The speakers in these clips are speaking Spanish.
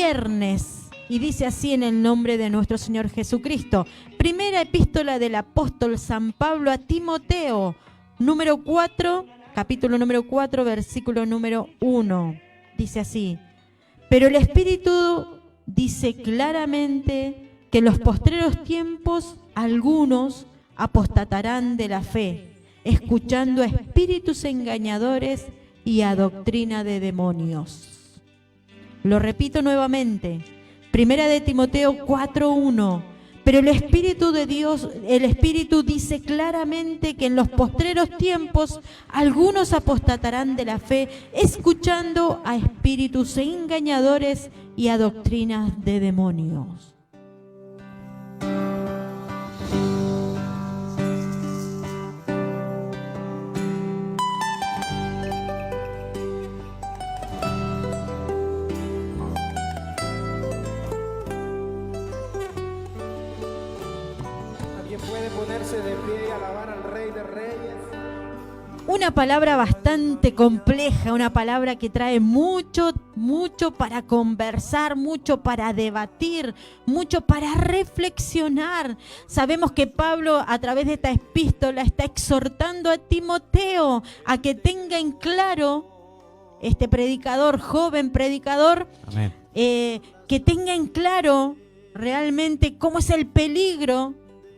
viernes. Y dice así en el nombre de nuestro Señor Jesucristo. Primera epístola del apóstol San Pablo a Timoteo, número 4, capítulo número 4, versículo número 1. Dice así: pero el Espíritu dice claramente que en los postreros tiempos algunos apostatarán de la fe, escuchando a espíritus engañadores y a doctrina de demonios. Lo repito nuevamente. Primera de Timoteo 4:1. Pero el Espíritu de Dios, el Espíritu dice claramente que en los postreros tiempos algunos apostatarán de la fe, escuchando a espíritus engañadores y a doctrinas de demonios. De pie y alabar al Rey de Reyes. Una palabra bastante compleja, una palabra que trae mucho para conversar, mucho para debatir, mucho para reflexionar. Sabemos que Pablo, a través de esta epístola, está exhortando a Timoteo a que tenga en claro, este predicador, joven predicador, que tenga en claro realmente cómo es el peligro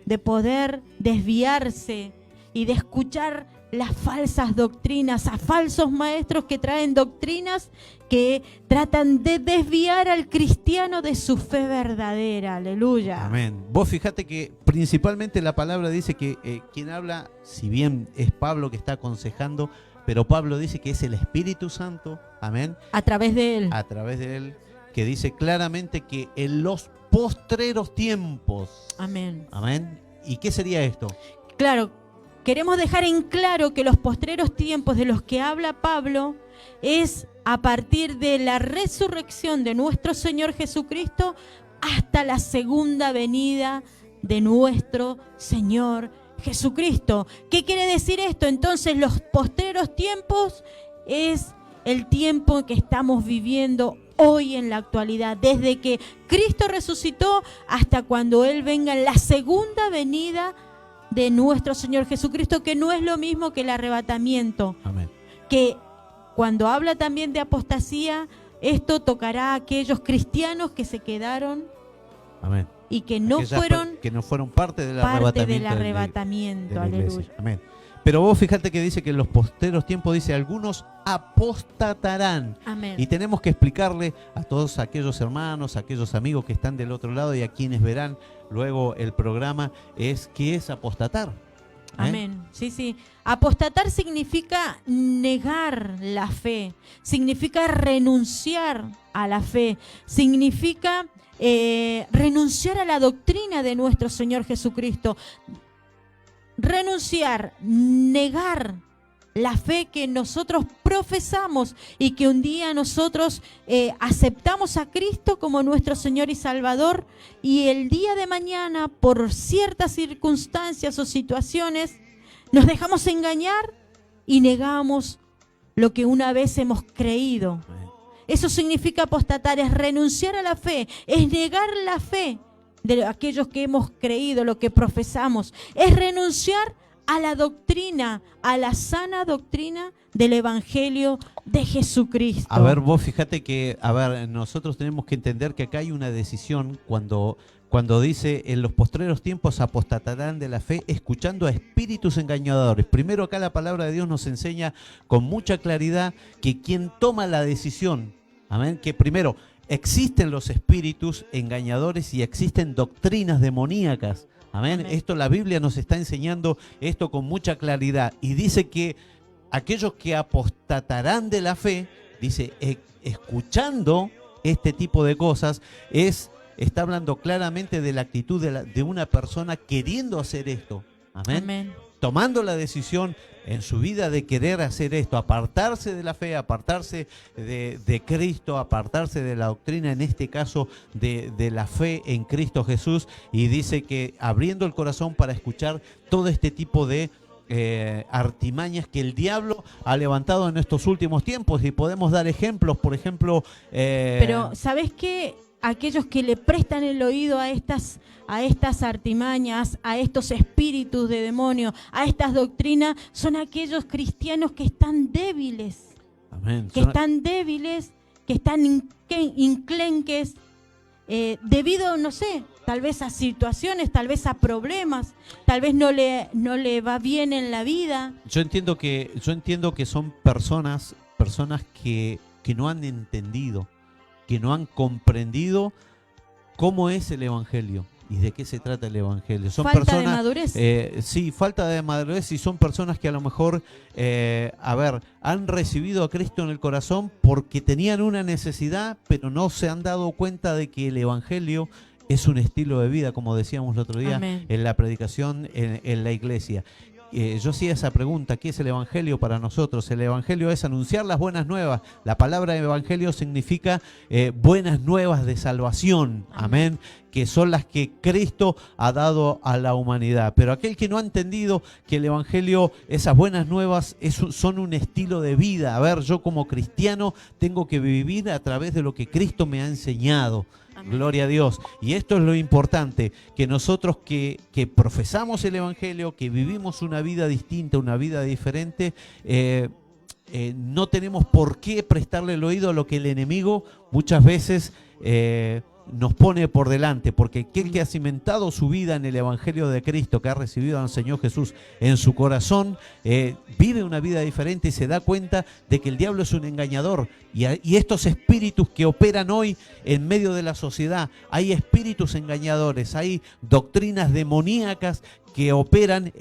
de poder desviarse y de escuchar las falsas doctrinas, a falsos maestros que traen doctrinas que tratan de desviar al cristiano de su fe verdadera. Aleluya. Amén. Vos fíjate que principalmente la palabra dice que quien habla, si bien es Pablo que está aconsejando, pero Pablo dice que es el Espíritu Santo, amén, a través de él. A través de él, que dice claramente que en los postreros tiempos. Amén. Amén. ¿Y qué sería esto? Claro, queremos dejar en claro que los postreros tiempos de los que habla Pablo es a partir de la resurrección de nuestro Señor Jesucristo hasta la segunda venida de nuestro Señor Jesucristo. ¿Qué quiere decir esto? Entonces, los postreros tiempos es el tiempo que estamos viviendo hoy en la actualidad, desde que Cristo resucitó hasta cuando Él venga en la segunda venida de nuestro Señor Jesucristo, que no es lo mismo que el arrebatamiento. Amén. Que cuando habla también de apostasía, esto tocará a aquellos cristianos que se quedaron. Amén. Y que no fueron parte del arrebatamiento. De la aleluya. Amén. Pero vos fíjate que dice que en los posteros tiempos dice algunos apostatarán. Amén. Y tenemos que explicarle a todos aquellos hermanos, a aquellos amigos que están del otro lado y a quienes verán luego el programa, es qué es apostatar. Amén. Sí, sí. Apostatar significa negar la fe, significa renunciar a la fe, significa renunciar a la doctrina de nuestro Señor Jesucristo. Renunciar, negar la fe que nosotros profesamos y que un día nosotros aceptamos a Cristo como nuestro Señor y Salvador, y el día de mañana, por ciertas circunstancias o situaciones, nos dejamos engañar y negamos lo que una vez hemos creído. Eso significa apostatar, es renunciar a la fe, es negar la fe de aquellos que hemos creído, lo que profesamos, es renunciar a la doctrina, a la sana doctrina del Evangelio de Jesucristo. A ver, vos fíjate que, nosotros tenemos que entender que acá hay una decisión cuando dice en los postreros tiempos apostatarán de la fe, escuchando a espíritus engañadores. Primero acá la palabra de Dios nos enseña con mucha claridad que quien toma la decisión, amén, que primero existen los espíritus engañadores y existen doctrinas demoníacas. Amén. Amén. Esto la Biblia nos está enseñando esto con mucha claridad. Y dice que aquellos que apostatarán de la fe, dice, escuchando este tipo de cosas, está hablando claramente de la actitud de una persona queriendo hacer esto. Amén. Amén. Tomando la decisión en su vida de querer hacer esto, apartarse de la fe, apartarse de Cristo, apartarse de la doctrina, en este caso de la fe en Cristo Jesús, y dice que abriendo el corazón para escuchar todo este tipo de artimañas que el diablo ha levantado en estos últimos tiempos, y podemos dar ejemplos, por ejemplo... Pero, ¿sabes qué? Aquellos que le prestan el oído a estas artimañas, a estos espíritus de demonio, a estas doctrinas, son aquellos cristianos que están débiles. Amén. Que están débiles, que están inclenques, debido, no sé, tal vez a situaciones, tal vez a problemas, tal vez no le va bien en la vida. Yo entiendo que son personas que no han entendido, que no han comprendido cómo es el Evangelio y de qué se trata el Evangelio. Son Falta personas, de madurez. Sí, falta de madurez, y son personas que a lo mejor, han recibido a Cristo en el corazón porque tenían una necesidad, pero no se han dado cuenta de que el Evangelio es un estilo de vida, como decíamos el otro día. Amén. En la predicación en la iglesia. Yo hacía esa pregunta: ¿qué es el Evangelio para nosotros? El Evangelio es anunciar las buenas nuevas. La palabra Evangelio significa buenas nuevas de salvación, amén, que son las que Cristo ha dado a la humanidad. Pero aquel que no ha entendido que el Evangelio, esas buenas nuevas, son un estilo de vida. A ver, yo como cristiano tengo que vivir a través de lo que Cristo me ha enseñado. Amén. Gloria a Dios. Y esto es lo importante, que nosotros que profesamos el Evangelio, que vivimos una vida distinta, una vida diferente, no tenemos por qué prestarle el oído a lo que el enemigo muchas veces nos pone por delante, porque aquel que ha cimentado su vida en el Evangelio de Cristo, que ha recibido al Señor Jesús en su corazón, vive una vida diferente y se da cuenta de que el diablo es un engañador. Y estos espíritus que operan hoy en medio de la sociedad, hay espíritus engañadores, hay doctrinas demoníacas que operan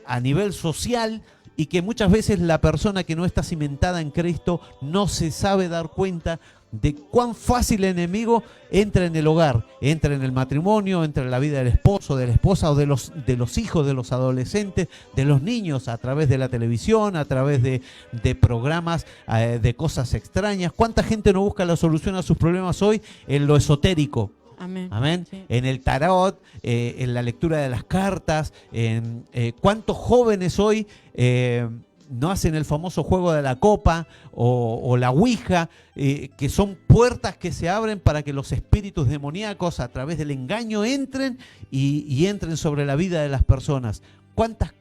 a nivel social, y que muchas veces la persona que no está cimentada en Cristo no se sabe dar cuenta de cuán fácil el enemigo entra en el hogar, entra en el matrimonio, entra en la vida del esposo, de la esposa, o de los hijos, de los adolescentes, de los niños, a través de la televisión, a través de programas, de cosas extrañas. ¿Cuánta gente no busca la solución a sus problemas hoy en lo esotérico? Amén. Amén. Sí. En el tarot, en la lectura de las cartas. ¿Cuántos jóvenes hoy no hacen el famoso juego de la copa o la ouija, que son puertas que se abren para que los espíritus demoníacos, a través del engaño, entren y entren sobre la vida de las personas? ¿Cuántas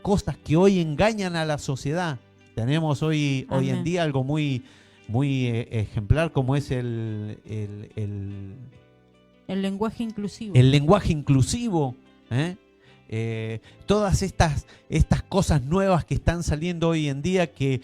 cosas que hoy engañan a la sociedad? Tenemos hoy en día algo muy, muy ejemplar, como es el lenguaje inclusivo. El lenguaje inclusivo, todas estas cosas nuevas que están saliendo hoy en día, que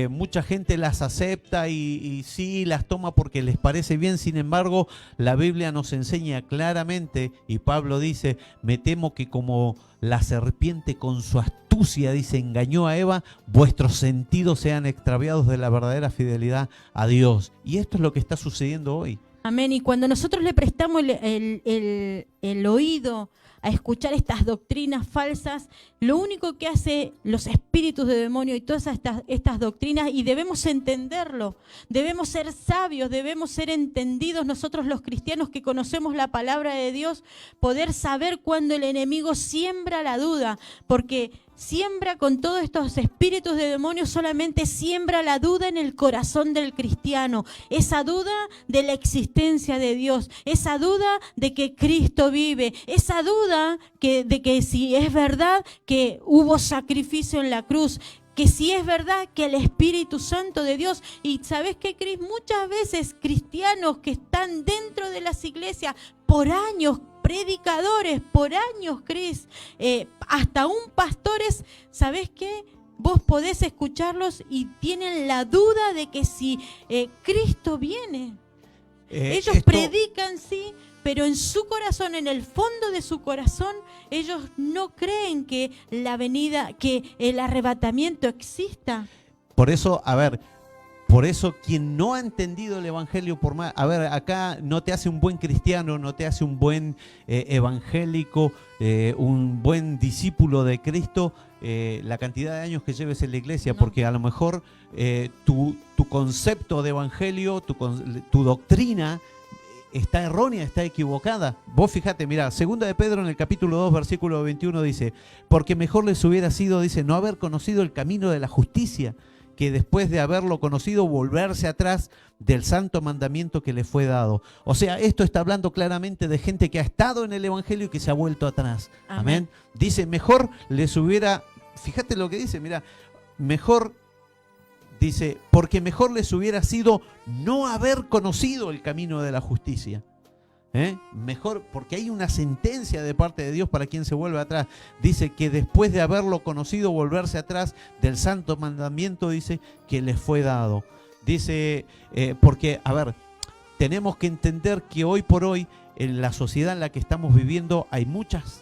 mucha gente las acepta y sí las toma porque les parece bien. Sin embargo, la Biblia nos enseña claramente, y Pablo dice: me temo que como la serpiente con su astucia, dice, engañó a Eva, vuestros sentidos sean extraviados de la verdadera fidelidad a Dios. Y esto es lo que está sucediendo hoy. Amén. Y cuando nosotros le prestamos el oído a escuchar estas doctrinas falsas, lo único que hace los espíritus de demonio y todas estas doctrinas, y debemos entenderlo, debemos ser sabios, debemos ser entendidos nosotros los cristianos que conocemos la palabra de Dios, poder saber cuando el enemigo siembra la duda, porque siembra con todos estos espíritus de demonios, solamente siembra la duda en el corazón del cristiano, esa duda de la existencia de Dios, esa duda de que Cristo vive, esa duda de que si es verdad que hubo sacrificio en la cruz, que si es verdad que el Espíritu Santo de Dios. Y ¿sabes qué, Cris? Muchas veces cristianos que están dentro de las iglesias por años, predicadores por años, Cris, hasta aún pastores, ¿sabes qué? Vos podés escucharlos y tienen la duda de que si Cristo viene. Ellos predican, sí, pero en su corazón, en el fondo de su corazón, ellos no creen que la venida, que el arrebatamiento exista. Por eso, quien no ha entendido el Evangelio, acá no te hace un buen cristiano, no te hace un buen evangélico, un buen discípulo de Cristo, la cantidad de años que lleves en la iglesia, no. Porque a lo mejor tu concepto de Evangelio, tu doctrina, está errónea, está equivocada. Vos fíjate, mirá, 2 de Pedro en el capítulo 2, versículo 21 dice, porque mejor les hubiera sido, dice, no haber conocido el camino de la justicia, que después de haberlo conocido volverse atrás del santo mandamiento que le fue dado. O sea, esto está hablando claramente de gente que ha estado en el evangelio y que se ha vuelto atrás. Amén. Dice, mejor les hubiera, fíjate lo que dice, mira, mejor, dice, porque mejor les hubiera sido no haber conocido el camino de la justicia. Mejor, porque hay una sentencia de parte de Dios para quien se vuelve atrás. Dice que después de haberlo conocido, volverse atrás del santo mandamiento, dice, que les fue dado. Dice, porque, a ver, tenemos que entender que hoy por hoy, en la sociedad en la que estamos viviendo, hay muchas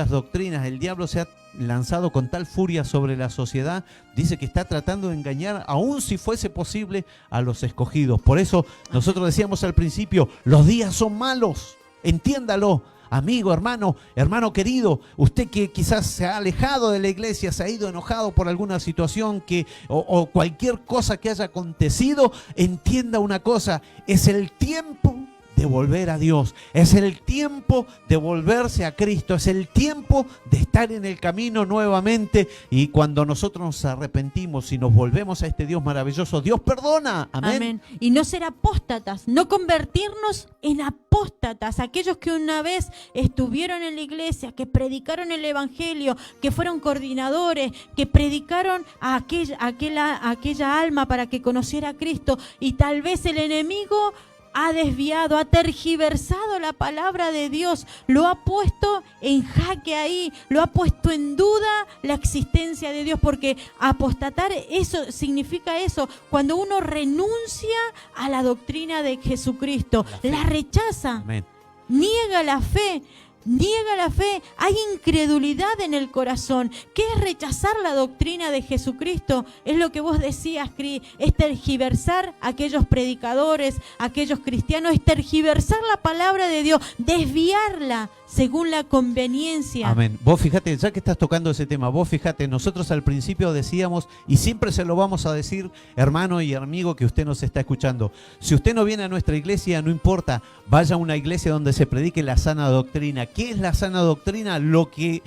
doctrinas. El diablo se ha lanzado con tal furia sobre la sociedad, dice que está tratando de engañar, aun si fuese posible, a los escogidos. Por eso nosotros decíamos al principio, los días son malos, entiéndalo. Amigo, hermano querido, usted que quizás se ha alejado de la iglesia, se ha ido enojado por alguna situación o cualquier cosa que haya acontecido, entienda una cosa, es el tiempo de volver a Dios, es el tiempo de volverse a Cristo, es el tiempo de estar en el camino nuevamente, y cuando nosotros nos arrepentimos y nos volvemos a este Dios maravilloso, Dios perdona. Amén. Amén. Y no ser apóstatas, no convertirnos en apóstatas, aquellos que una vez estuvieron en la iglesia, que predicaron el evangelio, que fueron coordinadores, que predicaron a aquella alma para que conociera a Cristo, y tal vez el enemigo ha desviado, ha tergiversado la palabra de Dios, lo ha puesto en jaque ahí, lo ha puesto en duda la existencia de Dios, porque apostatar, eso significa eso, cuando uno renuncia a la doctrina de Jesucristo, la rechaza. Amén. Niega la fe, hay incredulidad en el corazón. ¿Qué es rechazar la doctrina de Jesucristo? Es lo que vos decías, Cris, es tergiversar a aquellos predicadores, a aquellos cristianos, es tergiversar la palabra de Dios, desviarla según la conveniencia. Amén. Vos fíjate, ya que estás tocando ese tema, vos fíjate, nosotros al principio decíamos, y siempre se lo vamos a decir, hermano y amigo que usted nos está escuchando, si usted no viene a nuestra iglesia, no importa, vaya a una iglesia donde se predique la sana doctrina. ¿Qué es la sana doctrina? Lo que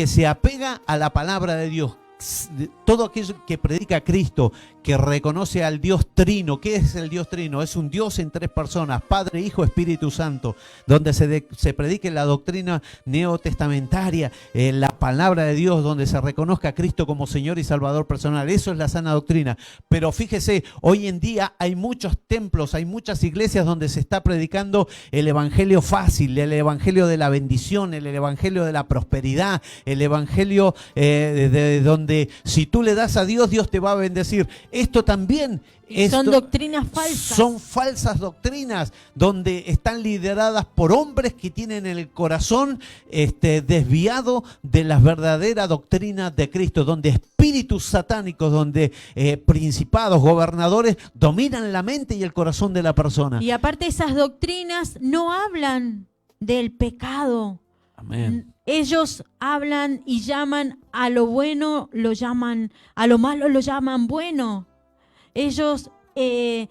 se apega a la palabra de Dios. Todo aquello que predica a Cristo, que reconoce al Dios Trino. ¿Qué es el Dios Trino? Es un Dios en tres personas, Padre, Hijo, Espíritu Santo, donde se predique la doctrina neotestamentaria, la palabra de Dios, donde se reconozca a Cristo como Señor y Salvador personal. Eso es la sana doctrina. Pero fíjese, hoy en día hay muchos templos, hay muchas iglesias donde se está predicando el evangelio fácil, el evangelio de la bendición, el evangelio de la prosperidad, el evangelio donde si tú le das a Dios, Dios te va a bendecir. Esto también son doctrinas falsas. Son falsas doctrinas donde están lideradas por hombres que tienen el corazón desviado de la verdadera doctrina de Cristo, donde espíritus satánicos, donde principados, gobernadores dominan la mente y el corazón de la persona. Y aparte, esas doctrinas no hablan del pecado. Amén. Ellos hablan y llaman a lo bueno, lo llaman, a lo malo lo llaman bueno. Ellos se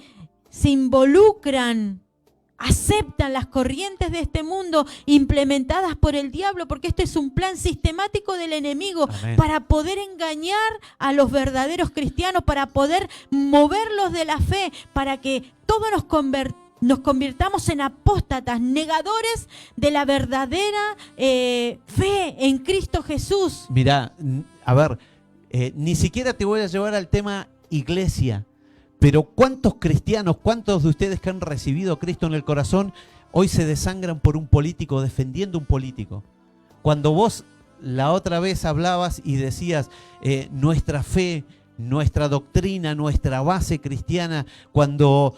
involucran, aceptan las corrientes de este mundo implementadas por el diablo, porque este es un plan sistemático del enemigo. Amén. Para poder engañar a los verdaderos cristianos, para poder moverlos de la fe, para que todos nos convirtamos en apóstatas, negadores de la verdadera fe en Cristo Jesús. Mirá, a ver, ni siquiera te voy a llevar al tema iglesia, pero ¿cuántos cristianos, cuántos de ustedes que han recibido a Cristo en el corazón, hoy se desangran por un político, defendiendo un político? Cuando vos la otra vez hablabas y decías, nuestra fe, nuestra doctrina, nuestra base cristiana, cuando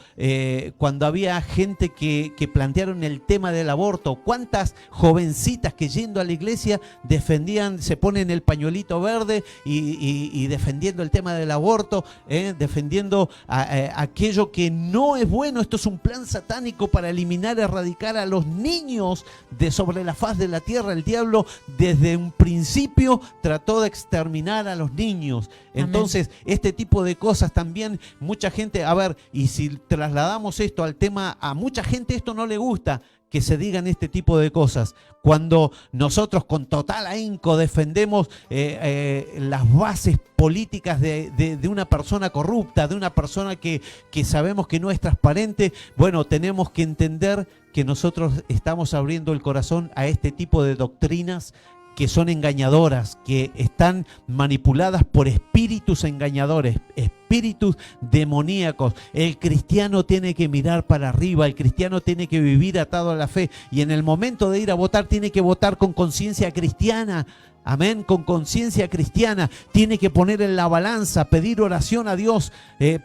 había gente que plantearon el tema del aborto, cuántas jovencitas que yendo a la iglesia defendían, se ponen el pañuelito verde y defendiendo el tema del aborto, defendiendo aquello que no es bueno. Esto es un plan satánico para eliminar, erradicar a los niños de sobre la faz de la tierra. El diablo desde un principio trató de exterminar a los niños. Entonces, este tipo de cosas también, mucha gente, a ver, y si trasladamos esto al tema, a mucha gente esto no le gusta, que se digan este tipo de cosas. Cuando nosotros con total ahínco defendemos las bases políticas de una persona corrupta, de una persona que sabemos que no es transparente, bueno, tenemos que entender que nosotros estamos abriendo el corazón a este tipo de doctrinas que son engañadoras, que están manipuladas por espíritus engañadores, espíritus demoníacos. El cristiano tiene que mirar para arriba, el cristiano tiene que vivir atado a la fe, y en el momento de ir a votar tiene que votar con conciencia cristiana. Amén, con conciencia cristiana. Tiene que poner en la balanza, pedir oración a Dios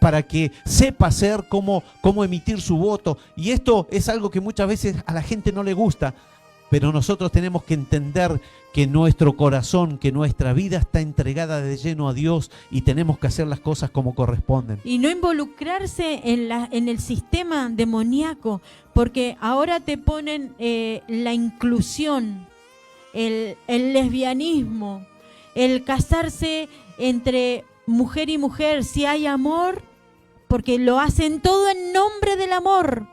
para que sepa hacer cómo emitir su voto. Y esto es algo que muchas veces a la gente no le gusta, pero nosotros tenemos que entender que nuestro corazón, que nuestra vida está entregada de lleno a Dios, y tenemos que hacer las cosas como corresponden. Y no involucrarse en el sistema demoníaco, porque ahora te ponen la inclusión, el lesbianismo, el casarse entre mujer y mujer, si hay amor, porque lo hacen todo en nombre del amor.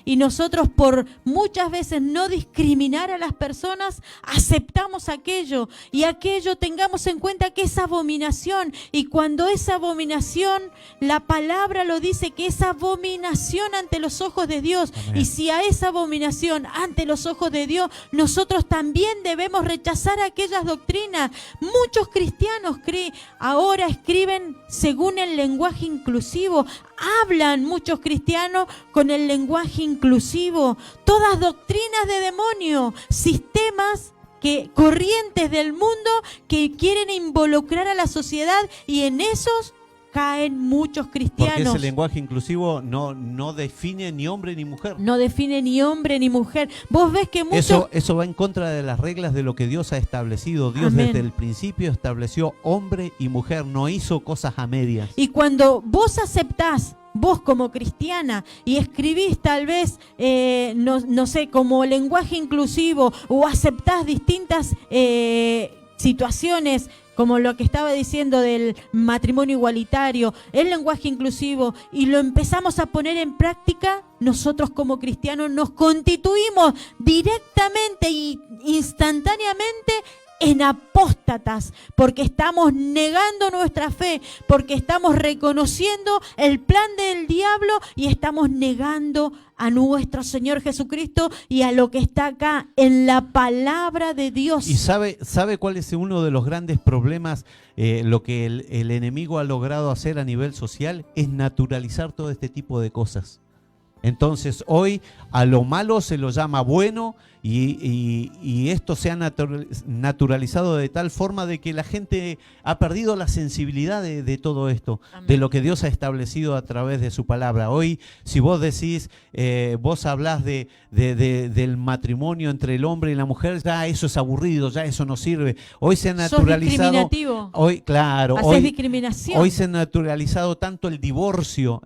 Y nosotros, por muchas veces no discriminar a las personas, aceptamos aquello, y aquello tengamos en cuenta que es abominación. Y cuando es abominación, la palabra lo dice, que es abominación ante los ojos de Dios. Amén. Y si a esa abominación ante los ojos de Dios, nosotros también debemos rechazar aquellas doctrinas. Muchos cristianos ahora escriben según el lenguaje inclusivo. Hablan muchos cristianos con el lenguaje inclusivo, todas doctrinas de demonio, sistemas, corrientes del mundo que quieren involucrar a la sociedad, y en esos caen muchos cristianos. Porque ese lenguaje inclusivo no define ni hombre ni mujer. No define ni hombre ni mujer. Vos ves que muchos... Eso va en contra de las reglas de lo que Dios ha establecido. Dios Amén. Desde el principio estableció hombre y mujer, no hizo cosas a medias. Y cuando vos aceptás, vos como cristiana, y escribís tal vez, no sé, como lenguaje inclusivo, o aceptás distintas situaciones, como lo que estaba diciendo del matrimonio igualitario, el lenguaje inclusivo, y lo empezamos a poner en práctica, nosotros como cristianos nos constituimos directamente e instantáneamente en apóstatas, porque estamos negando nuestra fe, porque estamos reconociendo el plan del diablo y estamos negando a nuestro Señor Jesucristo y a lo que está acá en la palabra de Dios. ¿Y sabe cuál es uno de los grandes problemas? Lo que el enemigo ha logrado hacer a nivel social es naturalizar todo este tipo de cosas. Entonces hoy a lo malo se lo llama bueno, y esto se ha naturalizado de tal forma de que la gente ha perdido la sensibilidad de todo esto. Amén. De lo que Dios ha establecido a través de su palabra. Hoy, si vos decís, vos hablás del matrimonio entre el hombre y la mujer, ya eso es aburrido, ya eso no sirve. Hoy se ha naturalizado... Sos discriminativo. Hoy, claro. Haces discriminación. Hoy se ha naturalizado tanto el divorcio,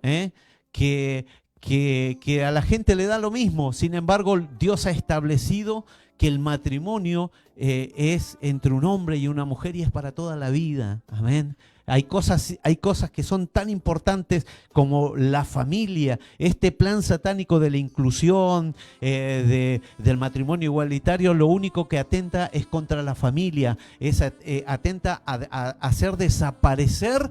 que a la gente le da lo mismo. Sin embargo, Dios ha establecido que el matrimonio es entre un hombre y una mujer, y es para toda la vida. Amén. Hay cosas que son tan importantes como la familia. Este plan satánico de la inclusión, del matrimonio igualitario, lo único que atenta es contra la familia. Atenta a hacer desaparecer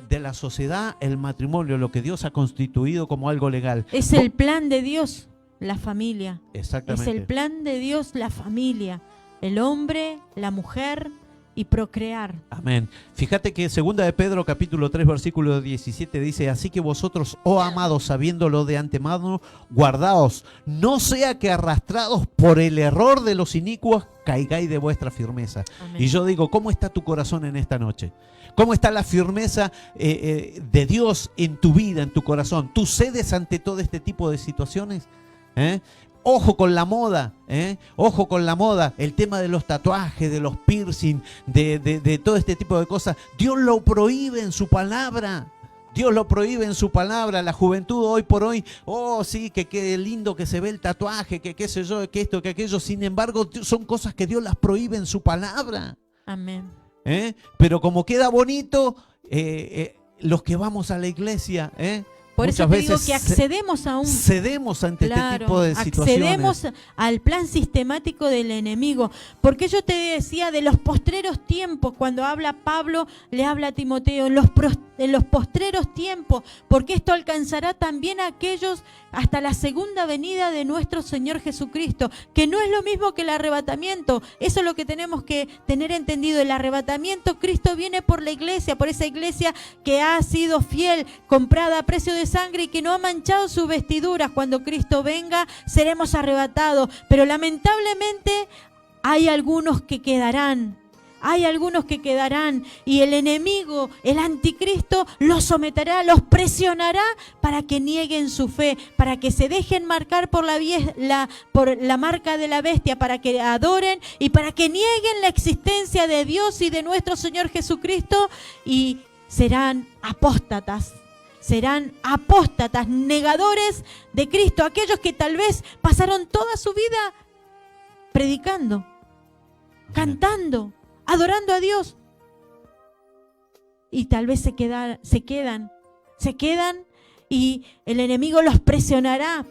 de la sociedad el matrimonio, lo que Dios ha constituido como algo legal. Es el plan de Dios, la familia. Exactamente. Es el plan de Dios, la familia. El hombre, la mujer y procrear. Amén. Fíjate que 2 de Pedro capítulo 3 versículo 17 dice: así que vosotros, oh amados, sabiéndolo de antemano, guardaos, no sea que arrastrados por el error de los inicuos caigáis de vuestra firmeza. Amén. Y yo digo, ¿cómo está tu corazón en esta noche? ¿Cómo está la firmeza de Dios en tu vida, en tu corazón? ¿Tú cedes ante todo este tipo de situaciones? Ojo con la moda, ojo con la moda, el tema de los tatuajes, de los piercing, de todo este tipo de cosas. Dios lo prohíbe en su palabra. Dios lo prohíbe en su palabra. La juventud hoy por hoy, oh sí, que qué lindo que se ve el tatuaje, que qué sé yo, que esto, que aquello. Sin embargo, son cosas que Dios las prohíbe en su palabra. Amén. Pero como queda bonito, los que vamos a la iglesia, Por eso muchas te digo veces que accedemos a un... cedemos ante este tipo de situaciones. Accedemos al plan sistemático del enemigo. Porque yo te decía de los postreros tiempos, cuando habla Pablo, le habla a Timoteo, en los postreros tiempos, porque esto alcanzará también a aquellos hasta la segunda venida de nuestro Señor Jesucristo, que no es lo mismo que el arrebatamiento. Eso es lo que tenemos que tener entendido. El arrebatamiento, Cristo viene por la iglesia, por esa iglesia que ha sido fiel, comprada a precio de sangre y que no ha manchado sus vestiduras. Cuando Cristo venga, seremos arrebatados. Pero lamentablemente hay algunos que quedarán. Hay algunos que quedarán y el enemigo, el anticristo, los someterá, los presionará para que nieguen su fe, para que se dejen marcar por la marca de la bestia, para que adoren y para que nieguen la existencia de Dios y de nuestro Señor Jesucristo, y serán apóstatas. Serán apóstatas, negadores de Cristo, aquellos que tal vez pasaron toda su vida predicando, cantando, adorando a Dios, y tal vez se quedan y el enemigo los presionará,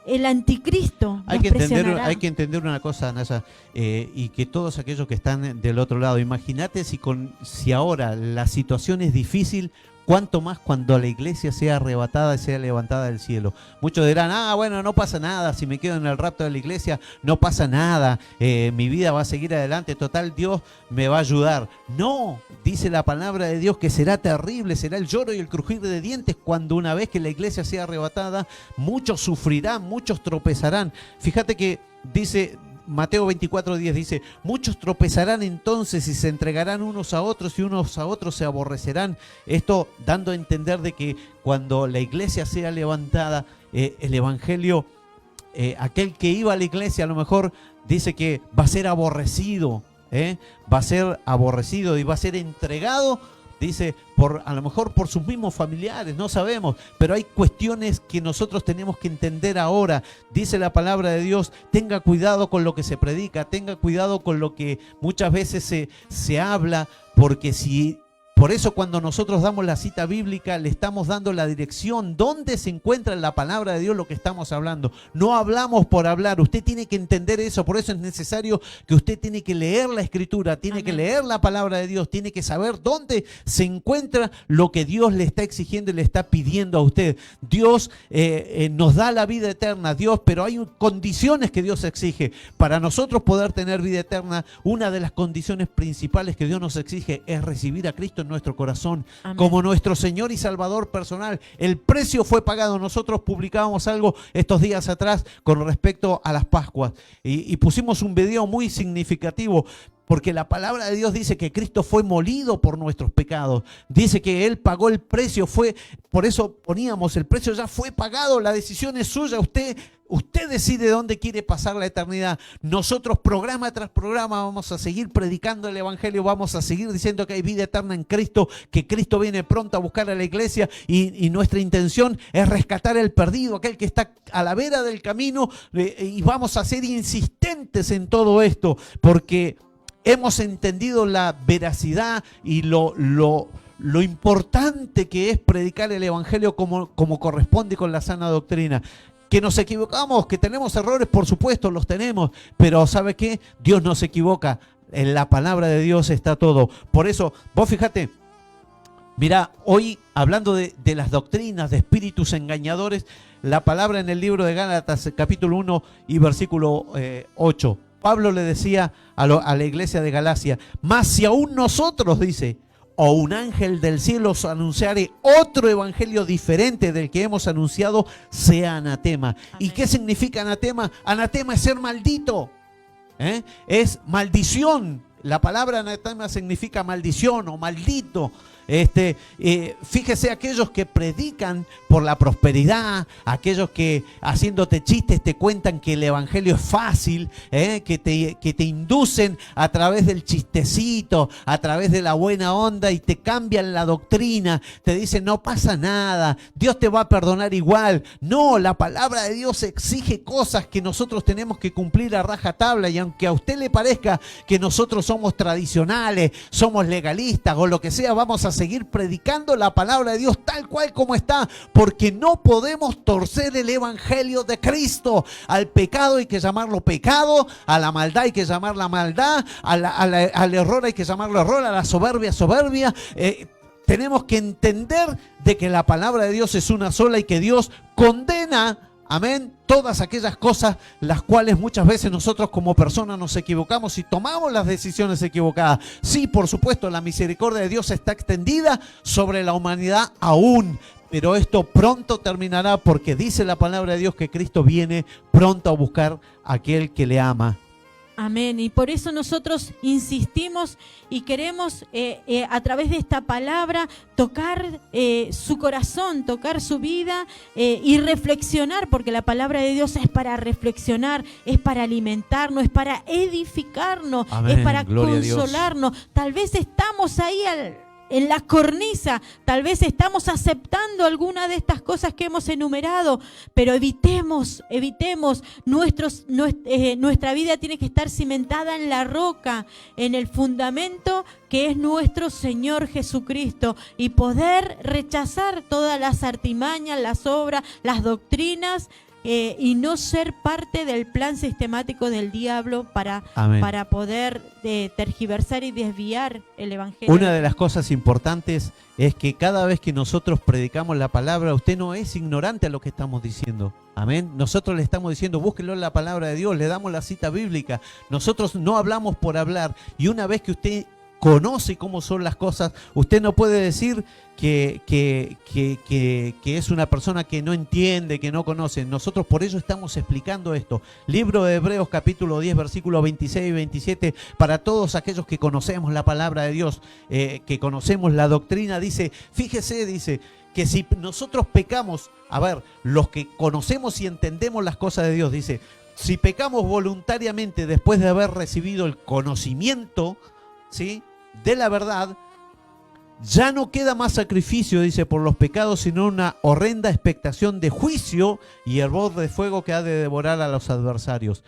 el anticristo hay los presionará. Hay que entender una cosa, Naya, y que todos aquellos que están del otro lado, imagínate si ahora la situación es difícil, cuánto más cuando la iglesia sea arrebatada y sea levantada del cielo. Muchos dirán, bueno, no pasa nada, si me quedo en el rapto de la iglesia, no pasa nada, mi vida va a seguir adelante, total, Dios me va a ayudar. No, dice la palabra de Dios que será terrible, será el lloro y el crujir de dientes cuando una vez que la iglesia sea arrebatada, muchos sufrirán, muchos tropezarán. Fíjate que dice... Mateo 24:10 dice, muchos tropezarán entonces y se entregarán unos a otros y unos a otros se aborrecerán. Esto dando a entender de que cuando la iglesia sea levantada, el evangelio, aquel que iba a la iglesia a lo mejor dice que va a ser aborrecido, va a ser aborrecido y va a ser entregado, dice, a lo mejor por sus mismos familiares, no sabemos, pero hay cuestiones que nosotros tenemos que entender ahora. Dice la palabra de Dios, tenga cuidado con lo que se predica, tenga cuidado con lo que muchas veces se habla, porque por eso cuando nosotros damos la cita bíblica le estamos dando la dirección, dónde se encuentra en la palabra de Dios lo que estamos hablando. No hablamos por hablar, usted tiene que entender eso, por eso es necesario que usted tiene que leer la escritura, tiene que leer la palabra de Dios, tiene que saber dónde se encuentra lo que Dios le está exigiendo y le está pidiendo a usted. Dios nos da la vida eterna, pero hay condiciones que Dios exige. Para nosotros poder tener vida eterna, una de las condiciones principales que Dios nos exige es recibir a Cristo en nuestro corazón. Amén. Como nuestro Señor y Salvador personal. El precio fue pagado. Nosotros publicábamos algo estos días atrás con respecto a las Pascuas y pusimos un video muy significativo, porque la palabra de Dios dice que Cristo fue molido por nuestros pecados. Dice que Él pagó el precio, por eso poníamos, el precio ya fue pagado, la decisión es suya, usted decide dónde quiere pasar la eternidad. Nosotros programa tras programa vamos a seguir predicando el evangelio, vamos a seguir diciendo que hay vida eterna en Cristo, que Cristo viene pronto a buscar a la iglesia y nuestra intención es rescatar el perdido, aquel que está a la vera del camino, y vamos a ser insistentes en todo esto, porque hemos entendido la veracidad y lo importante que es predicar el evangelio como corresponde con la sana doctrina. Que nos equivocamos, que tenemos errores, por supuesto, los tenemos, pero ¿sabe qué? Dios no se equivoca, en la palabra de Dios está todo. Por eso, vos fíjate, mira, hoy hablando de las doctrinas, de espíritus engañadores, la palabra en el libro de Gálatas, capítulo 1 y versículo 8, Pablo le decía a la iglesia de Galacia, mas si aún nosotros, dice, o un ángel del cielo os anunciare otro evangelio diferente del que hemos anunciado, sea anatema. Amén. ¿Y qué significa anatema? Anatema es ser maldito, es maldición. La palabra anatema significa maldición o maldito. Fíjese, aquellos que predican por la prosperidad, aquellos que haciéndote chistes te cuentan que el evangelio es fácil, que te inducen a través del chistecito, a través de la buena onda y te cambian la doctrina, te dicen no pasa nada, Dios te va a perdonar igual. No, la palabra de Dios exige cosas que nosotros tenemos que cumplir a rajatabla, y aunque a usted le parezca que nosotros somos tradicionales, somos legalistas o lo que sea, vamos a seguir predicando la palabra de Dios tal cual como está, porque no podemos torcer el evangelio de Cristo. Al pecado hay que llamarlo pecado, a la maldad hay que llamarla maldad, al error hay que llamarlo error, a la soberbia soberbia. Tenemos que entender de que la palabra de Dios es una sola y que Dios condena, amén, todas aquellas cosas las cuales muchas veces nosotros como personas nos equivocamos y tomamos las decisiones equivocadas. Sí, por supuesto, la misericordia de Dios está extendida sobre la humanidad aún, pero esto pronto terminará, porque dice la palabra de Dios que Cristo viene pronto a buscar a aquel que le ama. Amén. Y por eso nosotros insistimos y queremos a través de esta palabra tocar su corazón, tocar su vida y reflexionar, porque la palabra de Dios es para reflexionar, es para alimentarnos, es para edificarnos, Amén. Es para Gloria consolarnos. Tal vez estamos ahí en la cornisa, tal vez estamos aceptando alguna de estas cosas que hemos enumerado, pero evitemos, nuestra vida tiene que estar cimentada en la roca, en el fundamento que es nuestro Señor Jesucristo, y poder rechazar todas las artimañas, las obras, las doctrinas, y no ser parte del plan sistemático del diablo para poder tergiversar y desviar el evangelio. Una de las cosas importantes es que cada vez que nosotros predicamos la palabra, usted no es ignorante a lo que estamos diciendo. Amén. Nosotros le estamos diciendo, búsquelo en la palabra de Dios, le damos la cita bíblica. Nosotros no hablamos por hablar, y una vez que usted conoce cómo son las cosas, usted no puede decir que es una persona que no entiende, que no conoce. Nosotros por eso estamos explicando esto. Libro de Hebreos capítulo 10 versículos 26 y 27, para todos aquellos que conocemos la palabra de Dios, que conocemos la doctrina, dice, fíjese, dice, que si nosotros pecamos, a ver, los que conocemos y entendemos las cosas de Dios, dice, si pecamos voluntariamente después de haber recibido el conocimiento, ¿sí?, de la verdad, ya no queda más sacrificio, dice, por los pecados, sino una horrenda expectación de juicio y hervor de fuego que ha de devorar a los adversarios.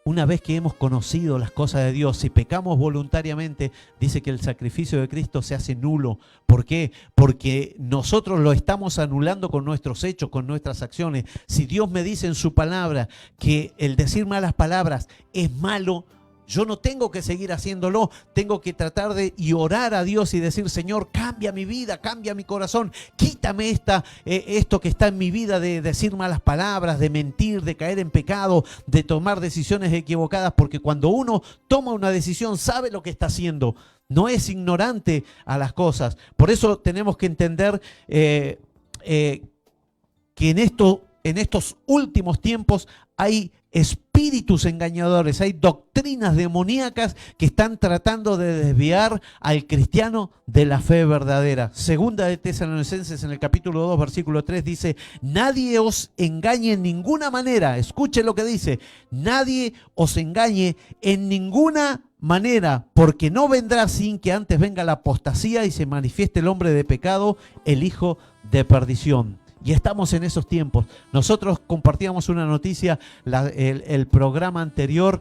Una vez que hemos conocido las cosas de Dios, si pecamos voluntariamente, dice que el sacrificio de Cristo se hace nulo. ¿Por qué? Porque nosotros lo estamos anulando con nuestros hechos, con nuestras acciones. Si Dios me dice en su palabra que el decir malas palabras es malo, yo no tengo que seguir haciéndolo, tengo que tratar de orar a Dios y decir, Señor, cambia mi vida, cambia mi corazón, quítame esto que está en mi vida de decir malas palabras, de mentir, de caer en pecado, de tomar decisiones equivocadas, porque cuando uno toma una decisión sabe lo que está haciendo, no es ignorante a las cosas. Por eso tenemos que entender que en estos últimos tiempos hay espíritus engañadores, hay doctrinas demoníacas que están tratando de desviar al cristiano de la fe verdadera. Segunda de Tesalonicenses en el capítulo 2 versículo 3 dice, nadie os engañe en ninguna manera, escuche lo que dice, nadie os engañe en ninguna manera, porque no vendrá sin que antes venga la apostasía y se manifieste el hombre de pecado, el hijo de perdición. Y estamos en esos tiempos. Nosotros compartíamos una noticia, el programa anterior,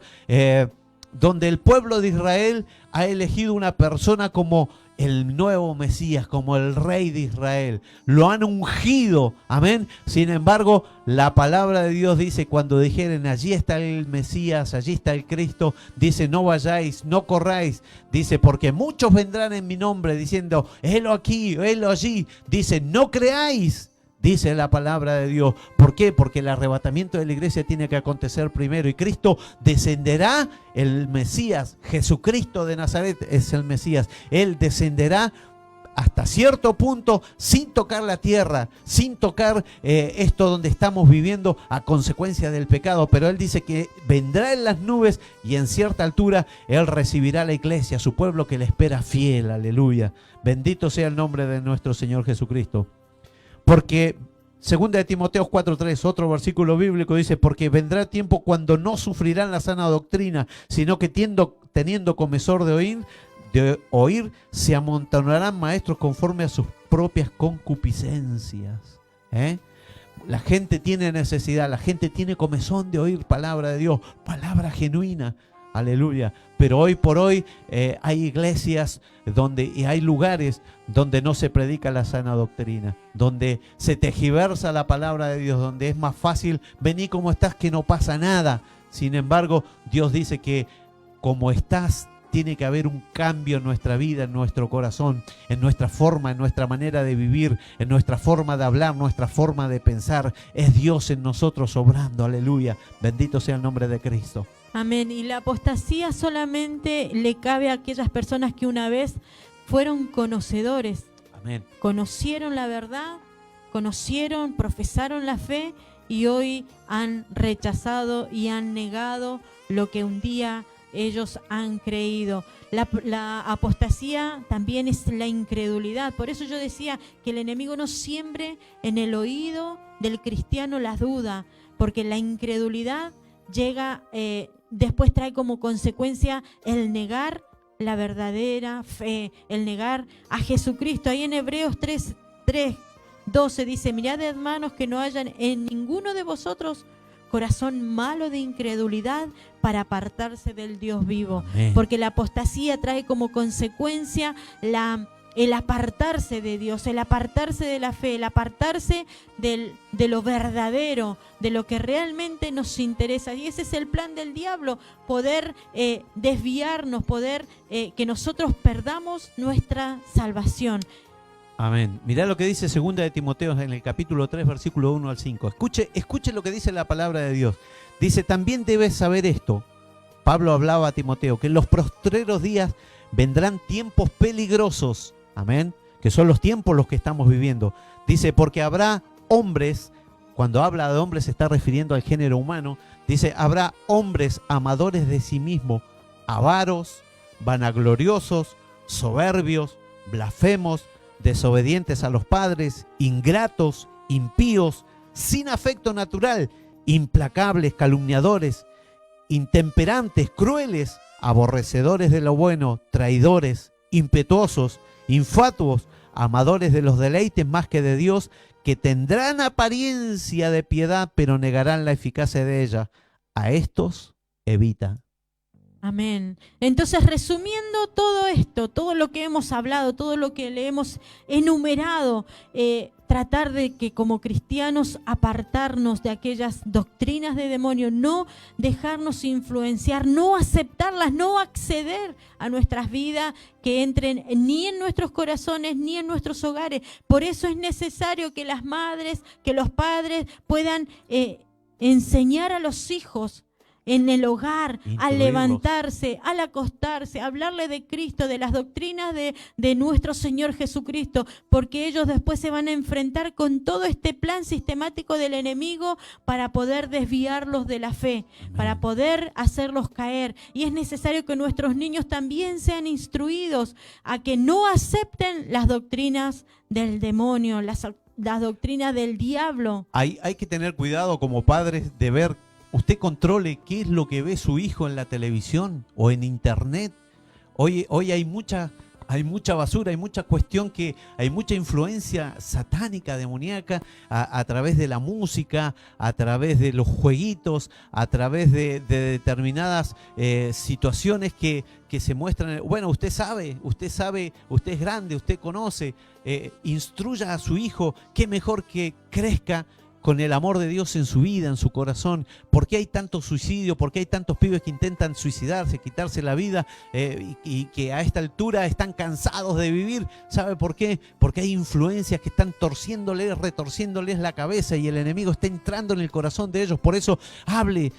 donde el pueblo de Israel ha elegido una persona como el nuevo Mesías, como el rey de Israel. Lo han ungido, amén. Sin embargo, la palabra de Dios dice, cuando dijeren, allí está el Mesías, allí está el Cristo, dice, no vayáis, no corráis. Dice, porque muchos vendrán en mi nombre diciendo, helo aquí, helo allí. Dice, no creáis. Dice la palabra de Dios. ¿Por qué? Porque el arrebatamiento de la iglesia tiene que acontecer primero. Y Cristo descenderá, el Mesías, Jesucristo de Nazaret es el Mesías. Él descenderá hasta cierto punto sin tocar la tierra, sin tocar esto donde estamos viviendo a consecuencia del pecado. Pero Él dice que vendrá en las nubes y en cierta altura Él recibirá a la iglesia, su pueblo que le espera fiel. Aleluya. Bendito sea el nombre de nuestro Señor Jesucristo. Porque, segunda de Timoteo 4:3, otro versículo bíblico dice, porque vendrá tiempo cuando no sufrirán la sana doctrina, sino que teniendo comezón de oír, se amontonarán maestros conforme a sus propias concupiscencias. La gente tiene necesidad, la gente tiene comezón de oír palabra de Dios, palabra genuina. aleluya. Pero hoy por hoy hay iglesias y hay lugares donde no se predica la sana doctrina, donde se tergiversa la palabra de Dios, donde es más fácil, vení como estás, que no pasa nada. Sin embargo, Dios dice que como estás, tiene que haber un cambio en nuestra vida, en nuestro corazón, en nuestra forma, en nuestra manera de vivir, en nuestra forma de hablar, nuestra forma de pensar. Es Dios en nosotros obrando, aleluya. Bendito sea el nombre de Cristo. Amén. Y la apostasía solamente le cabe a aquellas personas que una vez fueron conocedores. Amén. Conocieron la verdad, conocieron, profesaron la fe y hoy han rechazado y han negado lo que un día ellos han creído. La apostasía también es la incredulidad. Por eso yo decía que el enemigo no siembre en el oído del cristiano la duda, porque la incredulidad llega, después trae como consecuencia el negar la verdadera fe, el negar a Jesucristo. Ahí en Hebreos 3:12 dice: mirad, hermanos, que no hayan en ninguno de vosotros corazón malo de incredulidad para apartarse del Dios vivo. Amén. Porque la apostasía trae como consecuencia el apartarse de Dios, el apartarse de la fe, el apartarse de lo verdadero, de lo que realmente nos interesa. Y ese es el plan del diablo, poder desviarnos, poder que nosotros perdamos nuestra salvación. Amén. Mirá lo que dice 2 de Timoteo en el capítulo 3, versículo 1 al 5. Escuche lo que dice la palabra de Dios. Dice: también debes saber esto. Pablo hablaba a Timoteo, que en los postreros días vendrán tiempos peligrosos. Amén. Que son los tiempos los que estamos viviendo. Dice: porque habrá hombres, cuando habla de hombres se está refiriendo al género humano. Dice: habrá hombres amadores de sí mismos, avaros, vanagloriosos, soberbios, blasfemos, desobedientes a los padres, ingratos, impíos, sin afecto natural, implacables, calumniadores, intemperantes, crueles, aborrecedores de lo bueno, traidores, impetuosos, infatuos, amadores de los deleites más que de Dios, que tendrán apariencia de piedad, pero negarán la eficacia de ella. A estos evita. Amén. Entonces, resumiendo todo esto, todo lo que hemos hablado, todo lo que le hemos enumerado, tratar de que como cristianos apartarnos de aquellas doctrinas de demonio, no dejarnos influenciar, no aceptarlas, no acceder a nuestras vidas que entren ni en nuestros corazones ni en nuestros hogares. Por eso es necesario que las madres, que los padres puedan enseñar a los hijos en el hogar, al levantarse, al acostarse, hablarle de Cristo, de las doctrinas de nuestro Señor Jesucristo, porque ellos después se van a enfrentar con todo este plan sistemático del enemigo para poder desviarlos de la fe, para poder hacerlos caer. Y es necesario que nuestros niños también sean instruidos a que no acepten las doctrinas del demonio, las doctrinas del diablo. Hay que tener cuidado como padres de ver. Usted controle qué es lo que ve su hijo en la televisión o en internet. Hoy hay mucha basura, hay mucha cuestión, hay mucha influencia satánica, demoníaca, a través de la música, a través de los jueguitos, a través de determinadas situaciones que se muestran. Bueno, usted sabe, usted es grande, usted conoce, instruya a su hijo, qué mejor que crezca con el amor de Dios en su vida, en su corazón. ¿Por qué hay tanto suicidio? ¿Por qué hay tantos pibes que intentan suicidarse, quitarse la vida y que a esta altura están cansados de vivir? ¿Sabe por qué? Porque hay influencias que están retorciéndoles la cabeza y el enemigo está entrando en el corazón de ellos. Por eso hable,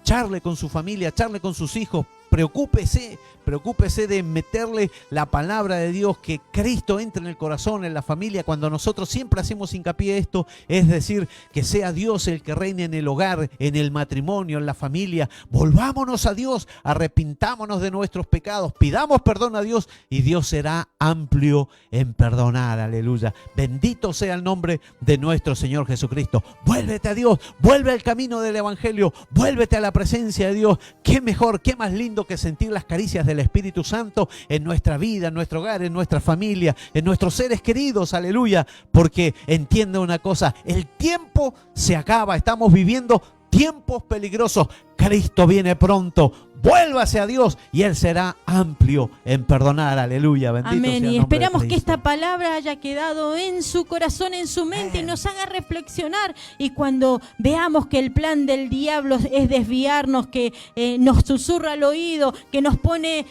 charle con su familia, charle con sus hijos. Preocúpese de meterle la palabra de Dios, que Cristo entre en el corazón, en la familia. Cuando nosotros siempre hacemos hincapié en esto, es decir, que sea Dios el que reine en el hogar, en el matrimonio, en la familia. Volvámonos a Dios, arrepintámonos de nuestros pecados, pidamos perdón a Dios y Dios será amplio en perdonar. Aleluya. Bendito sea el nombre de nuestro Señor Jesucristo. Vuélvete a Dios, vuelve al camino del Evangelio, vuélvete a la presencia de Dios. Qué mejor, qué más lindo que sentir las caricias del Espíritu Santo en nuestra vida, en nuestro hogar, en nuestra familia, en nuestros seres queridos. Aleluya. Porque entienda una cosa, el tiempo se acaba, estamos viviendo tiempos peligrosos. Cristo viene pronto. vuélvase a Dios y Él será amplio en perdonar. Aleluya, bendito sea Amén. el Y nombre de esperamos que Cristo. esta palabra haya quedado en su corazón, en su mente, y nos haga reflexionar. Y cuando veamos que el plan del diablo es desviarnos, que nos susurra al oído, que nos pone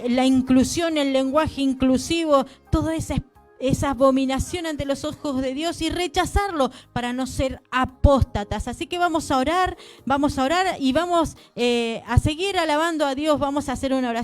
la inclusión, el lenguaje inclusivo, toda esa abominación ante los ojos de Dios, y rechazarlo para no ser apóstatas. Así que vamos a orar y vamos a seguir alabando a Dios. Vamos a hacer una oración.